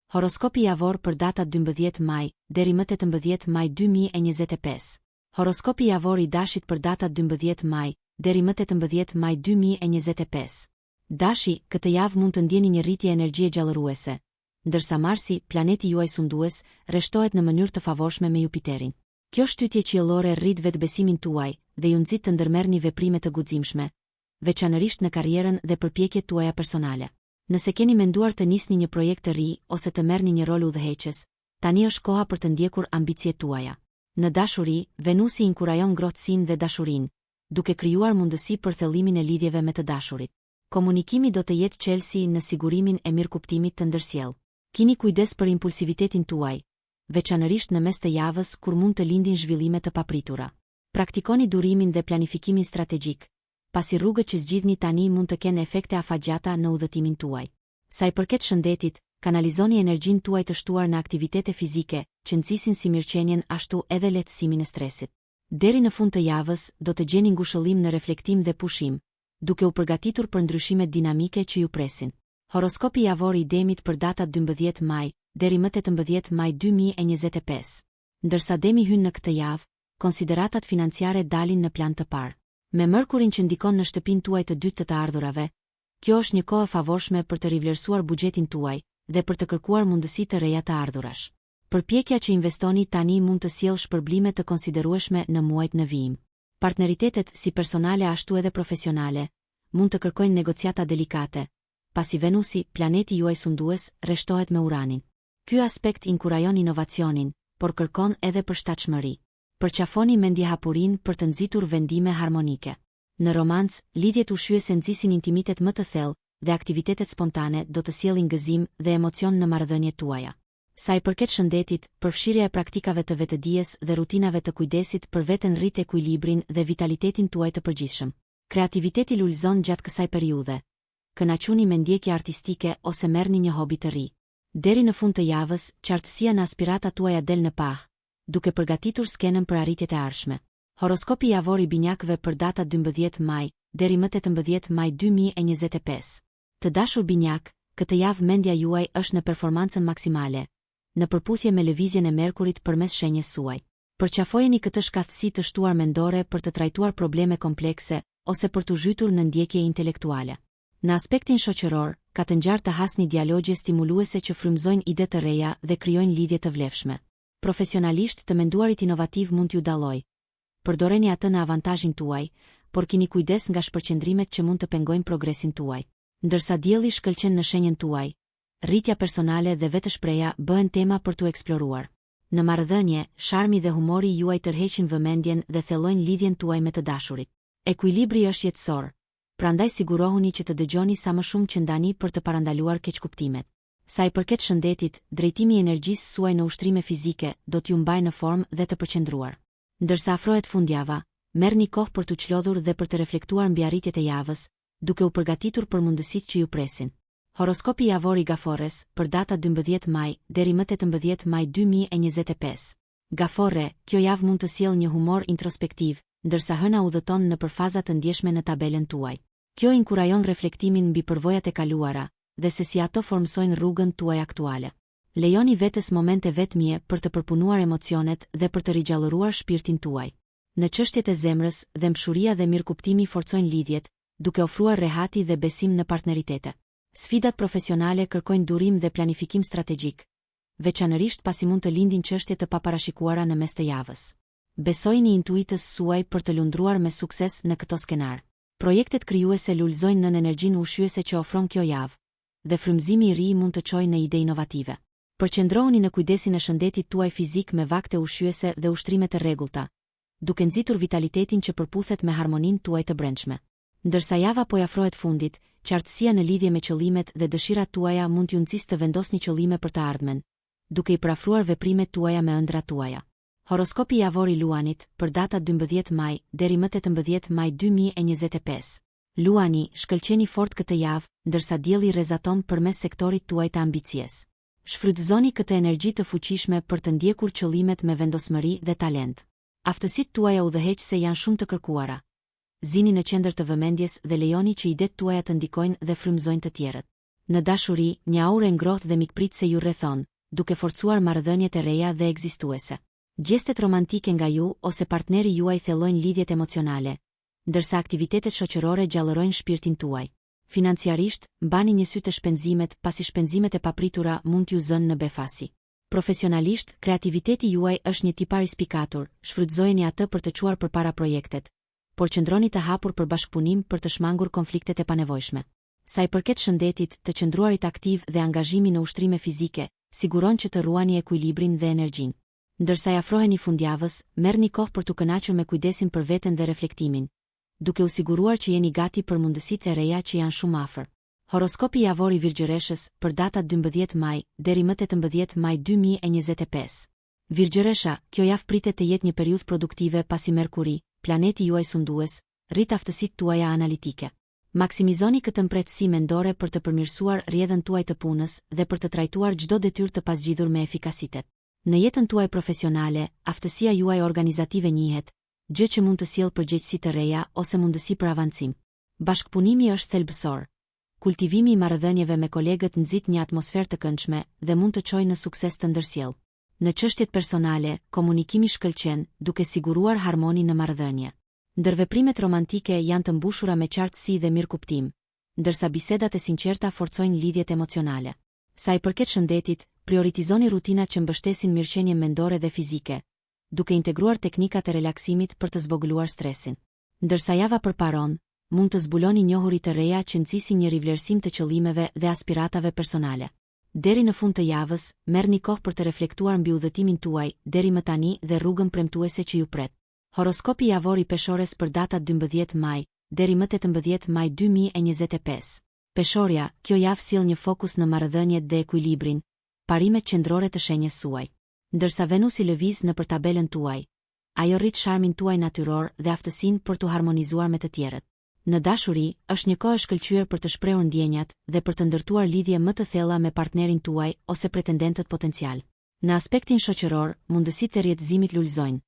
Horoskopi javor për datat 12 maj, deri më 18 maj 2025. Horoskopi javor i dashit për datat 12 maj, deri më 18 maj 2025. Dashi, këtë javë mund të ndjeni një rritje energjie gjallëruese, ndërsa Marsi, planeti juaj sundues, rreshtohet në mënyrë të favorshme me Jupiterin. Kjo shtytje qiellore rrit vetbesimin tuaj dhe ju nxit të ndërmerrni veprime të guximshme, veçanërisht në karrierën dhe përpjekjet tuaja personale. Nëse keni menduar të nisni një projekt të ri ose të merrni një rol udhëheqës, tani është koha për të ndjekur ambiciet tuaja. Në dashuri, Venusi inkurajon ngrohtësinë dhe dashurinë, duke krijuar mundësi për thellimin e lidhjeve me të dashurit. Komunikimi do të jetë çelësi në sigurimin e mirëkuptimit të ndërsjellë. Kini kujdes për impulsivitetin tuaj, veçanërisht në mes të javës kur mund të lindin zhvillime të papritura. Praktikoni durimin dhe planifikimin strategjik, pasi rrugët që zgjidhni tani mund të kenë efekte afatgjata në udhëtimin tuaj. Sa i përket shëndetit, kanalizoni energjinë tuaj të shtuar në aktivitete fizike, që nxisin si mirëqenien ashtu edhe lehtësimin e stresit. Deri në fund të javës, do të gjeni ngushëllim në reflektim dhe pushim, duke u përgatitur për ndryshimet dinamike që ju presin. Horoskopi javor i Demit për datat 12 maj, deri më 18 maj 2025. Ndërsa Demi hyn në këtë javë, konsideratat financiare dalin në plan të parë. Me Mërkurin që ndikon në shtëpinë tuaj të dytë të ardhurave, kjo është një kohë favorshme për të rivlerësuar buxhetin tuaj dhe për të kërkuar mundësi të reja të ardhurash. Përpjekja që investoni tani mund të sjellë shpërblime të konsiderueshme në muajt në vijim. Partneritetet, si personale ashtu edhe profesionale, mund të kërkojnë negociata delikate, pasi Venusi, planeti juaj sundues, rreshtohet me Uranin. Ky aspekt inkurajon inovacionin, por kërkon edhe përshtatshmëri. Përqafoni mendjehapurinë për të nxitur vendime harmonike. Në romancë, lidhjet ushqyese nxisin intimitet më të thellë dhe aktivitetet spontane do të sjellin gëzim dhe emocion në marrëdhëniet tuaja. Sa i përket shëndetit, përfshirja e praktikave të vetëdijes dhe rutinave të kujdesit për veten rrit ekuilibrin dhe vitalitetin tuaj të përgjithshëm. Kreativiteti lulëzon gjatë kësaj periudhe. Kënaquni me ndjekje artistike ose merrni një hobi të ri. Deri në fund të javës, qartësia në aspiratat tuaja del në pah, duke përgatitur skenën për arritjet e ardhshme. Horoskopi javor i binjakëve për datat 12 maj, deri më 18 maj 2025. Të dashur binjak, këtë javë mendja juaj është në performancën maksimale, në përputhje me lëvizjen e Merkurit përmes shenjës suaj. Përqafojeni këtë shkatësi të shtuar mendore për të trajtuar probleme komplekse ose për të zhytur në ndjekje intelektuale. Në aspektin shoqëror, ka të ngjarë të hasni dialogje stimuluese që frymëzojnë ide të reja dhe krijojnë lidhje të vlefshme. Profesionalisht të menduarit inovativ mund t'ju dallojë. Përdoreni atë në avantazhin tuaj, por keni kujdes nga shpërqendrimet që mund të pengojnë progresin tuaj. Ndërsa dielli shkëlqen në shenjën tuaj, rritja personale dhe vetëshpreja bëhen tema për t'u eksploruar. Në marrëdhënie, sharmi dhe humori juaj tërheqin vëmendjen dhe thellojnë lidhjen tuaj me të dashurit. Ekuilibri është jetësor, prandaj sigurohuni që të dëgjoni sa më shumë që ndani për të parandaluar keqkuptimet. Sa i përket shëndetit, drejtimi i energjisë suaj në ushtrime fizike do t'ju mbajë në formë dhe të përqendruar. Ndërsa afrohet fundjava, merrni kohë për t'u çlodhur dhe për të reflektuar mbi arritjet e javës, duke u përgatitur për mundësitë që ju presin. Horoskopi javor i Gaforres për datat 12 maj deri më 18 maj 2025. Gaforre, kjo javë mund të sjellë një humor introspektiv, ndërsa hëna udhëton në përfaza të ndjeshme në tabelën tuaj. Kjo inkurajon reflektimin mbi përvojat e kaluara dhe se si ato formsojnë rrugën tuaj aktuale. Lejoni vetes momente vetmie për të përpunuar emocionet dhe për të rigjallëruar shpirtin tuaj. Në çështjet e zemrës, dëmshuria dhe mirëkuptimi forcojnë lidhjet, duke ofruar rehati dhe besim në partneritete. Sfidat profesionale kërkojnë durim dhe planifikim strategjik, veçanërisht pasi mund të lindin çështje të paparashikuara në mes të javës. Besojini intuitës suaj për të lundruar me sukses në këto skenar. Projektet krijuese lulëzojnë nën energjinë ushqyese që ofron kjo javë, dhe frymëzimi i ri mund të çojë në ide inovative. Përqendrohuni në kujdesin e shëndetit tuaj fizik me vakte ushqyese dhe ushtrime të rregullta, duke nxitur vitalitetin që përputhet me harmoninë tuaj të brendshme. Ndërsa java po afrohet fundit, qartësia në lidhje me qëllimet dhe dëshirat tuaja mund t'ju nxjisë të vendosni qëllime për të ardhmen, duke i parafruar veprimet tuaja me ëndrat tuaja. Horoskopi javor i Luanit për datat 12 maj deri më 18 maj 2025. Luani, shkëlqeni fort këtë javë, ndërsa dielli rrezaton përmes sektorit tuaj të ambicies. Shfrytëzoni këtë energji të fuqishme për të ndjekur qëllimet me vendosmëri dhe talent. Aftësitë tuaja udhëheqëse janë shumë të kërkuara. Zini në qendër të vëmendjes dhe lejoni që idetë tuaja të ndikojnë dhe frymëzojnë të tjerët. Në dashuri, një aurë e ngrohtë dhe mikpritëse ju rrethon, duke forcuar marrëdhëniet e reja dhe ekzistuese. Gjestet romantike nga ju ose partneri juaj thellojnë lidhjet emocionale, ndërsa aktivitetet shoqërore gjallërojnë shpirtin tuaj. Financiarisht, mbani një sy të shpenzimet, pasi shpenzimet e papritura mund t'ju zënë në befasi. Profesionalisht, kreativiteti juaj është një tipar i spikatur, shfrytëzojeni atë për të çuar përpara projektet, por qëndroni të hapur për bashkëpunim për të shmangur konfliktet e panevojshme. Sa i përket shëndetit, të qëndruarit aktiv dhe angazhimi në ushtrime fizike, siguron që të ruani ekuilibrin dhe energjinë. Ndërsa i afroheni fundjavës, merrni kohë për t'u kënaqur me kujdesin për veten dhe reflektimin, duke u siguruar që jeni gati për mundësitë e reja që janë shumë afër. Horoskopi javor i Virgjëreshës për datat 12 maj deri më 18 maj 2025. Virgjëresha, kjo javë pritet të jetë një periudhë produktive pasi Merkuri, planeti juaj sundues, rrit aftësitë tuaja analitike. Maksimizoni këtë mbretësi mendore për të përmirësuar rrjedhën tuaj të punës dhe për të trajtuar çdo detyrë të pasgjidhur me efikasitet. Në jetën tuaj profesionale, aftësia juaj organizative njihet, gjë që mund të sjellë përgjegjësi të reja ose mundësi për avancim. Bashkëpunimi është thelbësor. Kultivimi i marrëdhënieve me kolegët nxit një atmosferë të këndshme dhe mund të çojë në sukses të ndërsjellë. Në çështjet personale, komunikimi shkëlqen, duke siguruar harmoni në marrëdhënie. Ndërveprimet romantike janë të mbushura me qartësi dhe mirëkuptim, ndërsa bisedat e sinqerta forcojnë lidhjet emocionale. Sa i përket shëndetit, prioritizoni rutinat që mbështesin mirëqenien mendore dhe fizike, duke integruar teknikat e relaksimit për të zvogëluar stresin. Ndërsa java përparon, mund të zbuloni njohuri të reja që nxisin një rivlerësim të qëllimeve dhe aspiratave personale. Deri në fund të javës, merrni kohë për të reflektuar mbi udhëtimin tuaj deri më tani dhe rrugën premtuese që ju pret. Horoskopi javor i Peshores për datat 12 maj deri më 18 maj 2025. Peshorja, kjo javë sjell një fokus në marrëdhëniet dhe ekuilibrin, parimet qendrore të shenjës suaj. Ndërsa Venusi lëviz në për tabelën tuaj, ajo rrit sharmin tuaj natyror dhe aftësinë për t'u harmonizuar me të tjerët. Në dashuri, është një kohë e shkëlqyer për të shprehur ndjenjat dhe për të ndërtuar lidhje më të thella me partnerin tuaj ose pretendentët potencial. Në aspektin shoqëror, mundësitë e rrjedhëzimit lulëzojnë.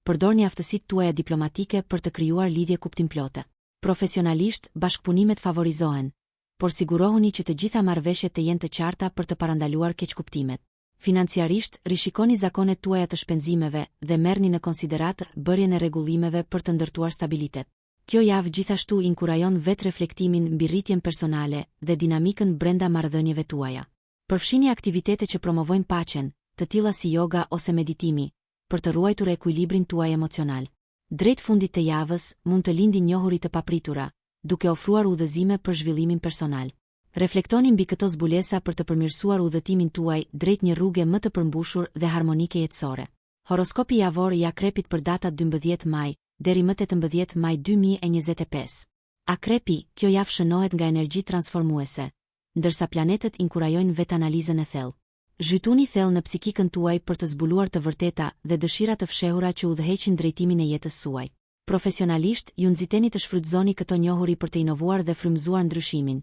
Përdorni aftësitë tuaja diplomatike për të krijuar lidhje kuptimplote. Profesionalisht, bashkëpunimet favorizohen, por sigurohuni që të gjitha marrëveshjet të jenë të qarta për të parandaluar keqkuptimet. Financiarisht, rishikoni zakonet tuaja të shpenzimeve dhe merrni në konsiderat bërjen e rregullimeve për të ndërtuar stabilitet. Kjo javë gjithashtu inkurajon vetë reflektimin mbi rritjen personale dhe dinamikën brenda marrëdhënieve tuaja. Përfshini aktivitete që promovojnë paqen, të tilla si yoga ose meditimi, për të ruajtur ekuilibrin tuaj emocional. Drejt fundit të javës, mund të lindin njohuri të papritura, duke ofruar udhëzime për zhvillimin personal. Reflektoni mbi këto zbulesa për të përmirësuar udhëtimin tuaj drejt një rruge më të përmbushur dhe harmonike jetësore. Horoskopi javor i Akrepit për datat 12 maj deri më 18 maj 2025. Akrepi, kjo javë shënohet nga energji transformuese, ndërsa planetët inkurajojnë vetanalizën e thellë. Zhytuni thellë në psikikën tuaj për të zbuluar të vërteta dhe dëshira të fshehura që udhëheqin drejtimin e jetës suaj. Profesionalisht, ju nxiteni të shfrytëzoni këto njohuri për të inovuar dhe frymëzuar ndryshimin,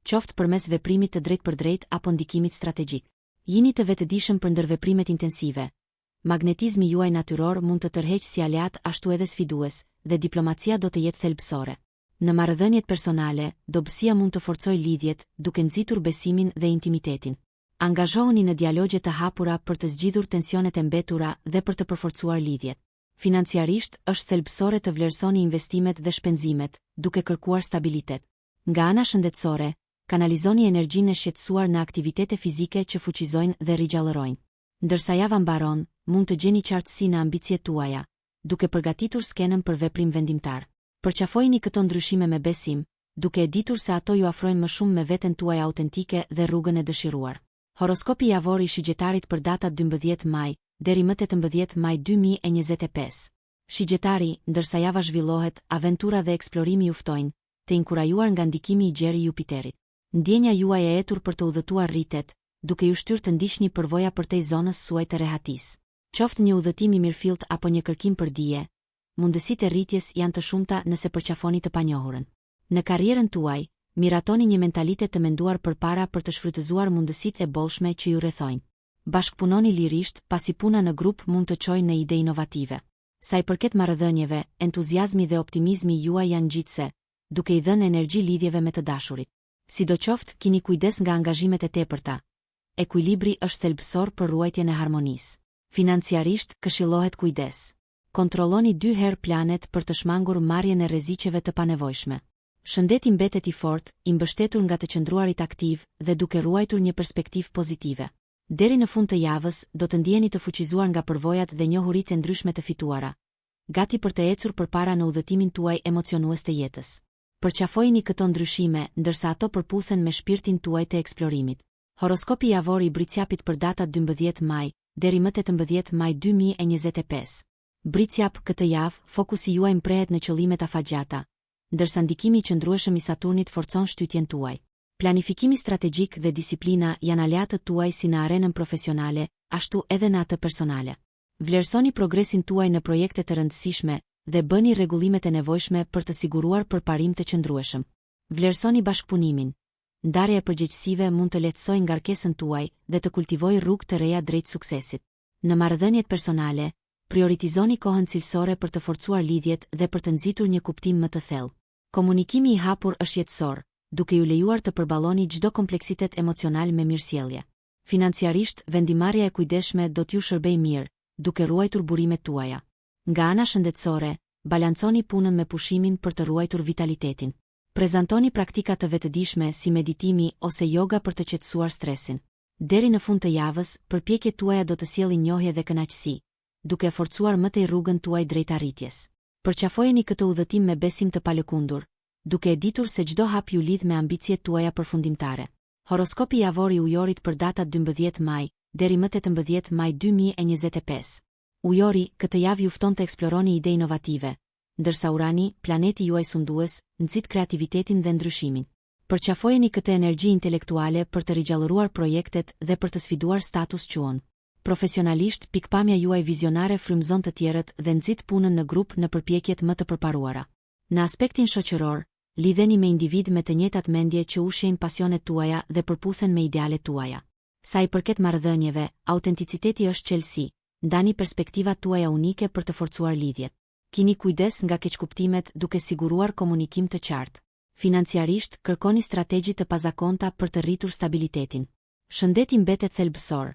qoftë përmes veprimit të drejtpërdrejtë apo ndikimit strategjik. Jini të vetëdijshëm për ndërveprimet intensive. Magnetizmi juaj natyror mund të tërheqë si aleat ashtu edhe sfidues, dhe diplomacia do të jetë thelbësore. Në marrëdhëniet personale, dobësia mund të forcojë lidhjet, duke nxitur besimin dhe intimitetin. Angazhohuni në dialogje të hapura për të zgjidhur tensionet e mbetura dhe për të përforcuar lidhjet. Financiarisht, është thelbësore të vlerësoni investimet dhe shpenzimet, duke kërkuar stabilitet. Nga ana shëndetësore, kanalizoni energjinë e shqetësuar në aktivitete fizike që fuqizojnë dhe rigjallërojnë. Ndërsa java mbaron, mund të gjeni qartësi në ambicjet tuaja, duke përgatitur skenën për veprim vendimtar. Përqafojini këto ndryshime me besim, duke e ditur se ato ju afrojnë më shumë me veten tuaj autentike dhe rrugën e dëshiruar. Horoskopi javor i Shigjetarit për datat 12 maj deri më 18 maj 2025. Shigjetari, ndërsa java zhvillohet, aventura dhe eksplorimi ju ftojnë, të inkurajuar nga ndikimi i gjeri Jupiterit. Ndjenja juaj e etur për të udhëtuar rritet, duke ju shtyrë të ndiqni përvoja përtej zonës suaj të rehatis. Qoftë një udhëtim i mirëfillt apo një kërkim për dije, mundësitë e rritjes janë të shumta nëse përqafoni të panjohurën. Në karrierën tuaj, miratoni një mentalitet të menduar përpara për të shfrytëzuar mundësitë e bollshme që ju rrethojnë. Bashkëpunoni lirisht, pasi puna në grup mund të çojë në ide inovative. Sa i përket marrëdhënieve, entuziazmi dhe optimizmi juaj janë ngjitse, duke i dhënë energji lidhjeve me të dashurit. Sidoqoftë, keni kujdes nga angazhimet e tepërta. Ekuilibri është thelbësor për ruajtjen e harmonisë. Financiarisht, këshillohet kujdes. Kontrolloni 2 herë planet për të shmangur marrjen e rreziqeve të panevojshme. Shëndeti mbetet i fortë, i mbështetur nga të qëndruarit aktiv dhe duke ruajtur një perspektivë pozitive. Deri në fund të javës, do të ndjeni të fuqizuar nga përvojat dhe njohuritë e ndryshme të fituara, gati për të ecur përpara në udhëtimin tuaj emocionues të jetës. Përqafojini këto ndryshime, ndërsa ato përputhen me shpirtin tuaj të eksplorimit. Horoskopi javor i Bricjapit për datat 12 maj deri më 18 maj 2025. Bricjap, këtë javë, fokusi juaj mprehet në qëllimet afatgjata, ndërsa ndikimi i qëndrueshëm i Saturnit forcon shtytjen tuaj. Planifikimi strategjik dhe disiplina janë aleatët tuaj si në arenën profesionale, ashtu edhe në atë personale. Vlerësoni progresin tuaj në projekte të rëndësishme dhe bëni rregullimet e nevojshme për të siguruar përparim të qëndrueshëm. Vlerësoni bashkëpunimin. Ndarja e përgjegjësive mund të lehtësojë ngarkesën tuaj dhe të kultivojë rrugë të reja drejt suksesit. Në marrëdhëniet personale, prioritizoni kohën cilësore për të forcuar lidhjet dhe për të nxitur një kuptim më të thellë. Komunikimi i hapur është jetësor, duke ju lejuar të përballoni çdo kompleksitet emocional me mirësjellje. Financiarisht, vendimarrja e kujdesshme do t'ju shërbejë mirë, duke ruajtur burimet tuaja. Nga ana shëndetësore, balanconi punën me pushimin për të ruajtur vitalitetin. Prezantoni praktika të vetëdijshme si meditimi ose yoga për të qetësuar stresin. Deri në fund të javës, përpjekjet tuaja do të sjellin njohje dhe kënaqësi, duke forcuar më tej rrugën tuaj drejt arritjes. Përqafojeni këtë udhëtim me besim të palëkundur, duke e ditur se çdo hap ju lidh me ambicjet tuaja përfundimtare. Horoskopi javor i Ujorit për datat 12 maj deri më 18 maj 2025. Ujori, këtë javë ju fton të eksploroni ide inovative, ndërsa Urani, planeti juaj sundues, nxit kreativitetin dhe ndryshimin. Përqafojeni këtë energji intelektuale për të rigjallëruar projektet dhe për të sfiduar status quo-n. Profesionalisht, pikpamja juaj vizionare frymëzon të tjerët dhe nxit punën në grup në përpjekjet më të përparuara. Në aspektin shoqëror, lidheni me individ me të njëjtat mendje që ushqejnë pasionet tuaja dhe përputhen me idealet tuaja. Sa i përket marrëdhënieve, autenticiteti është çelësi, ndani perspektivat tuaja unike për të forcuar lidhjet. Kini kujdes nga keqkuptimet duke siguruar komunikim të qartë. Financiarisht, kërkoni strategji të pazakonta për të rritur stabilitetin. Shëndeti mbetet thelbësor.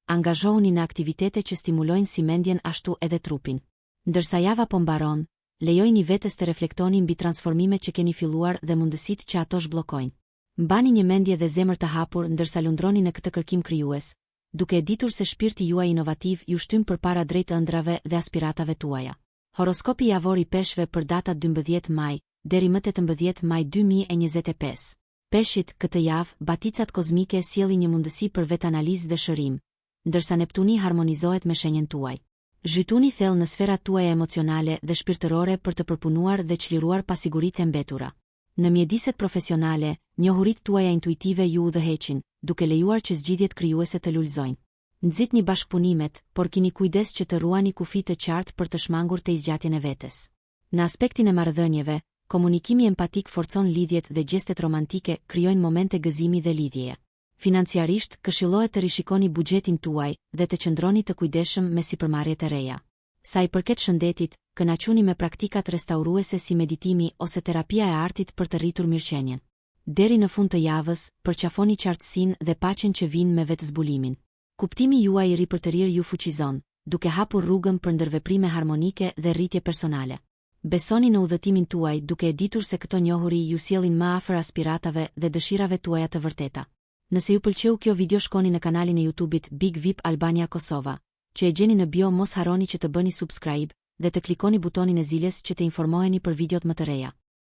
Angazhohuni në aktivitete që stimulojnë si mendjen ashtu edhe trupin. Ndërsa java po mbaron, lejojini vetes të reflektoni mbi transformimet që keni filluar dhe mundësitë që ato zhbllokojnë. Mbani një mendje dhe zemër të hapur ndërsa lundroni në këtë kërkim krijues, duke e ditur se shpirti juaj inovativ ju shtyn përpara drejt ëndrave dhe aspiratave tuaja. Horoskopi javor i Peshqve për datat 12 maj deri më 18 maj 2025. Peshqit, këtë javë, baticat kozmike sjellin një mundësi për vetanalizë dhe shërim, ndërsa Neptuni harmonizohet me shenjën tuaj. Zhytuni thellë në sferat tuaja emocionale dhe shpirtërore për të përpunuar dhe çliruar pasiguritë e mbetura. Në mjediset profesionale, njohuritë tuaja intuitive ju udhëheqin, duke lejuar që zgjidhjet krijuese të lulëzojnë. Nxitni bashkëpunimet, por kini kujdes që të ruani kufi të qartë për të shmangur të zgjatjen e vetes. Në aspektin e marrëdhënieve, komunikimi empatik forcon lidhjet dhe gjestet romantike krijojnë momente gëzimi dhe lidhjeje. Financiarisht, këshillohet të rishikoni buxhetin tuaj dhe të qëndroni të kujdesshëm me sipërmarrjet e reja. Sa i përket shëndetit, kënaquni me praktikat restauruese si meditimi ose terapia e artit për të rritur mirëqenien. Deri në fund të javës, përqafoni qartësinë dhe paqen që vijnë me vetëzbulimin. Kuptimi juaj i ripërtërir ju fuqizon, duke hapur rrugën për ndërveprime harmonike dhe rritje personale. Besoni në udhëtimin tuaj duke e ditur se këto njohuri ju sjellin më afër aspiratave dhe dëshirave tuaja të vërteta. Nëse ju pëlqeu kjo video, shkoni në kanalin e YouTube-it Big VIP Albania Kosova, që e gjeni në bio. Mos harroni që të bëni subscribe dhe të klikoni butonin e zilës që të informoheni për videot më të reja.